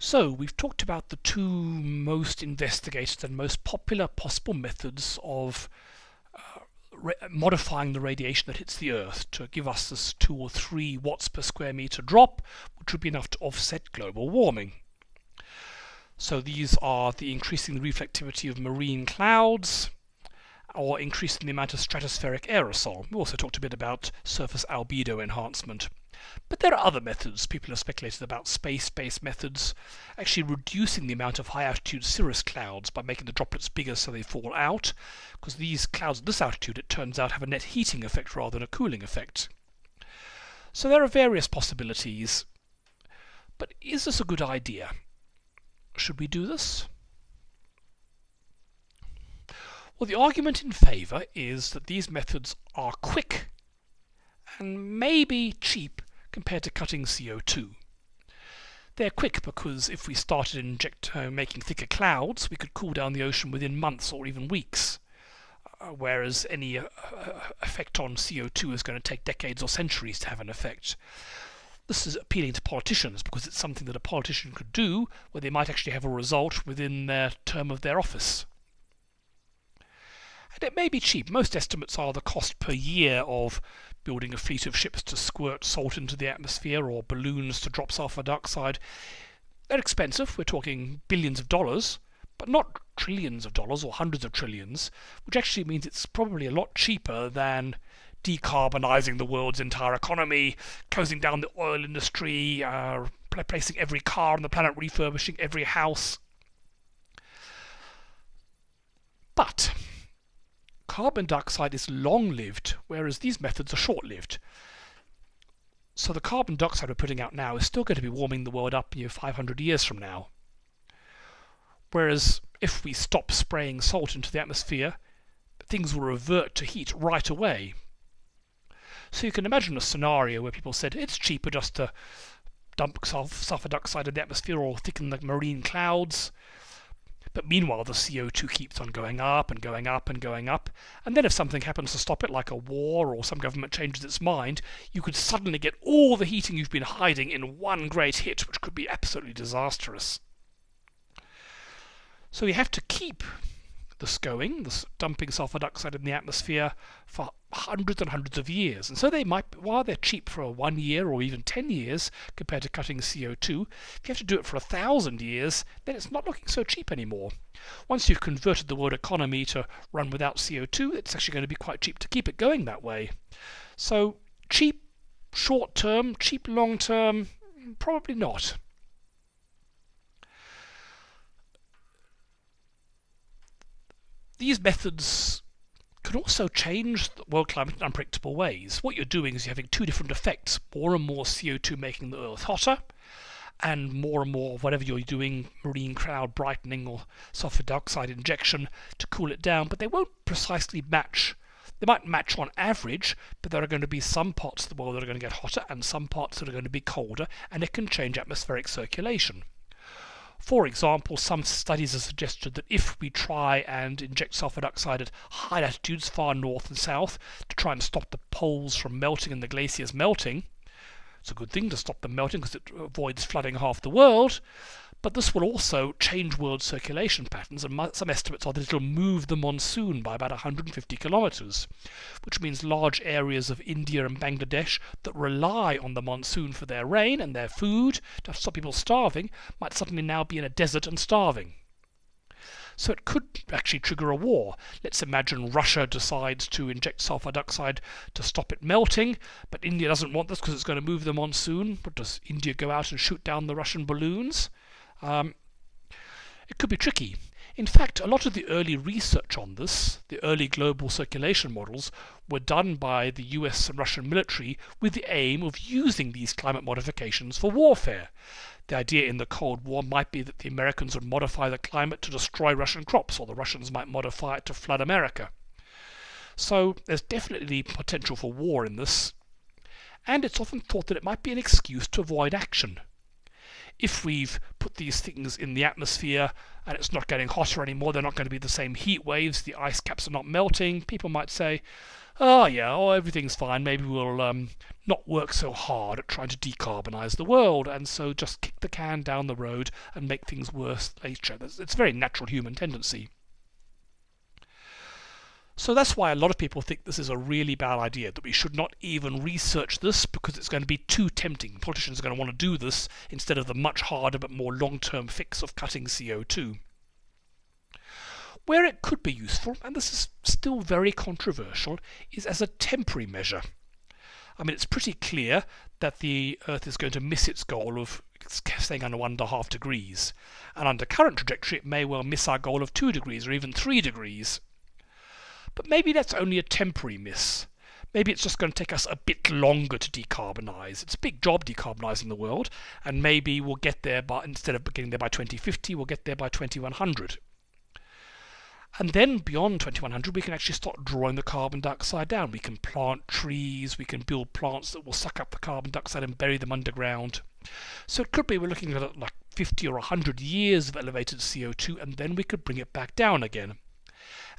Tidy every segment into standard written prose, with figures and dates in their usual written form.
So we've talked about the two most investigated and most popular possible methods of modifying the radiation that hits the Earth to give us this 2 or 3 watts per square meter drop, which would be enough to offset global warming. So these are the increasing the reflectivity of marine clouds, or increasing the amount of stratospheric aerosol. We also talked a bit about surface albedo enhancement. But there are other methods. People have speculated about space-based methods, actually reducing the amount of high-altitude cirrus clouds by making the droplets bigger so they fall out, because these clouds at this altitude, it turns out, have a net heating effect rather than a cooling effect. So there are various possibilities. But is this a good idea? Should we do this? Well, the argument in favour is that these methods are quick and maybe cheap compared to cutting CO2. They're quick because if we started making thicker clouds, we could cool down the ocean within months or even weeks, whereas any effect on CO2 is going to take decades or centuries to have an effect. This is appealing to politicians because it's something that a politician could do where they might actually have a result within their term of their office. And it may be cheap. Most estimates are the cost per year of building a fleet of ships to squirt salt into the atmosphere or balloons to drop sulfur dioxide. They're expensive. We're talking billions of dollars, but not trillions of dollars or hundreds of trillions, which actually means it's probably a lot cheaper than decarbonising the world's entire economy, closing down the oil industry, replacing every car on the planet, refurbishing every house. But carbon dioxide is long-lived, whereas these methods are short-lived. So the carbon dioxide we're putting out now is still going to be warming the world up 500 years from now. Whereas if we stop spraying salt into the atmosphere, things will revert to heat right away. So you can imagine a scenario where people said it's cheaper just to dump sulfur dioxide in the atmosphere or thicken the marine clouds. But meanwhile, the CO2 keeps on going up and going up and going up. And then if something happens to stop it, like a war or some government changes its mind, you could suddenly get all the heating you've been hiding in one great hit, which could be absolutely disastrous. So you have to keep this going, this dumping sulfur dioxide in the atmosphere, for hundreds and hundreds of years. And so they might, while they're cheap for 1 year or even 10 years compared to cutting CO2, if you have to do it for 1,000 years, then it's not looking so cheap anymore. Once you've converted the world economy to run without CO2, it's actually going to be quite cheap to keep it going that way. So cheap short term, cheap long term, probably not. These methods can also change the world climate in unpredictable ways. What you're doing is you're having two different effects: more and more CO2 making the Earth hotter, and more of whatever you're doing, marine cloud brightening or sulfur dioxide injection to cool it down, but they won't precisely match. They might match on average, but there are going to be some parts of the world that are going to get hotter and some parts that are going to be colder, and it can change atmospheric circulation. For example, some studies have suggested that if we try and inject sulfur dioxide at high latitudes far north and south to try and stop the poles from melting and the glaciers melting, it's a good thing to stop them melting because it avoids flooding half the world, but this will also change world circulation patterns, and some estimates are that it'll move the monsoon by about 150 kilometers, which means large areas of India and Bangladesh that rely on the monsoon for their rain and their food to stop people starving might suddenly now be in a desert and starving. So it could actually trigger a war. Let's imagine Russia decides to inject sulfur dioxide to stop it melting, but India doesn't want this because it's going to move the monsoon. But does India go out and shoot down the Russian balloons? It could be tricky. In fact, a lot of the early research on this, the early global circulation models, were done by the US and Russian military with the aim of using these climate modifications for warfare. The idea in the Cold War might be that the Americans would modify the climate to destroy Russian crops, or the Russians might modify it to flood America. So there's definitely potential for war in this, and it's often thought that it might be an excuse to avoid action. If we've put these things in the atmosphere and it's not getting hotter anymore, they're not going to be the same heat waves, the ice caps are not melting, people might say, oh yeah, oh, everything's fine, maybe we'll not work so hard at trying to decarbonise the world, and so just kick the can down the road and make things worse later. It's a very natural human tendency. So that's why a lot of people think this is a really bad idea, that we should not even research this because it's going to be too tempting. Politicians are going to want to do this instead of the much harder but more long-term fix of cutting CO2. Where it could be useful, and this is still very controversial, is as a temporary measure. I mean, it's pretty clear that the Earth is going to miss its goal of staying under 1.5 degrees. And under current trajectory, it may well miss our goal of 2 degrees or even 3 degrees. But maybe that's only a temporary miss. Maybe it's just going to take us a bit longer to decarbonise. It's a big job decarbonising the world, and maybe we'll get there instead of getting there by 2050, we'll get there by 2100. And then beyond 2100, we can actually start drawing the carbon dioxide down. We can plant trees, we can build plants that will suck up the carbon dioxide and bury them underground. So it could be we're looking at like 50 or 100 years of elevated CO2, and then we could bring it back down again.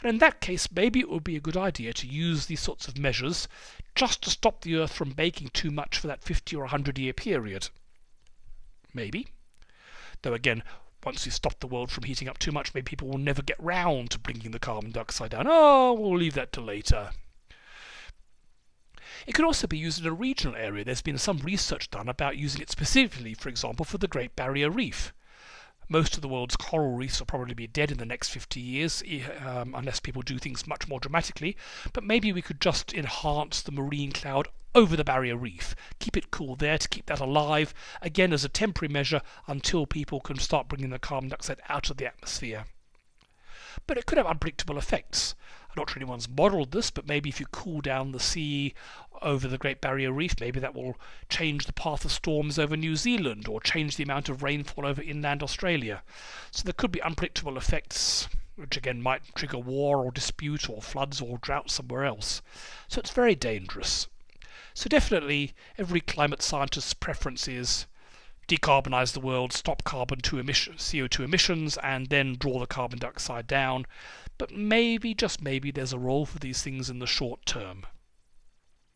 And in that case, maybe it would be a good idea to use these sorts of measures just to stop the Earth from baking too much for that 50 or 100-year period. Maybe. Though again, once we stop the world from heating up too much, maybe people will never get round to bringing the carbon dioxide down. Oh, we'll leave that till later. It could also be used in a regional area. There's been some research done about using it specifically, for example, for the Great Barrier Reef. Most of the world's coral reefs will probably be dead in the next 50 years, unless people do things much more dramatically. But maybe we could just enhance the marine cloud over the barrier reef, keep it cool there to keep that alive, again as a temporary measure until people can start bringing the carbon dioxide out of the atmosphere. But it could have unpredictable effects. I'm not sure anyone's modelled this, but maybe if you cool down the sea over the Great Barrier Reef, maybe that will change the path of storms over New Zealand or change the amount of rainfall over inland Australia. So there could be unpredictable effects, which again might trigger war or dispute or floods or drought somewhere else. So it's very dangerous. So definitely every climate scientist's preference is decarbonise the world, stop CO2 emissions, and then draw the carbon dioxide down. But maybe, just maybe, there's a role for these things in the short term.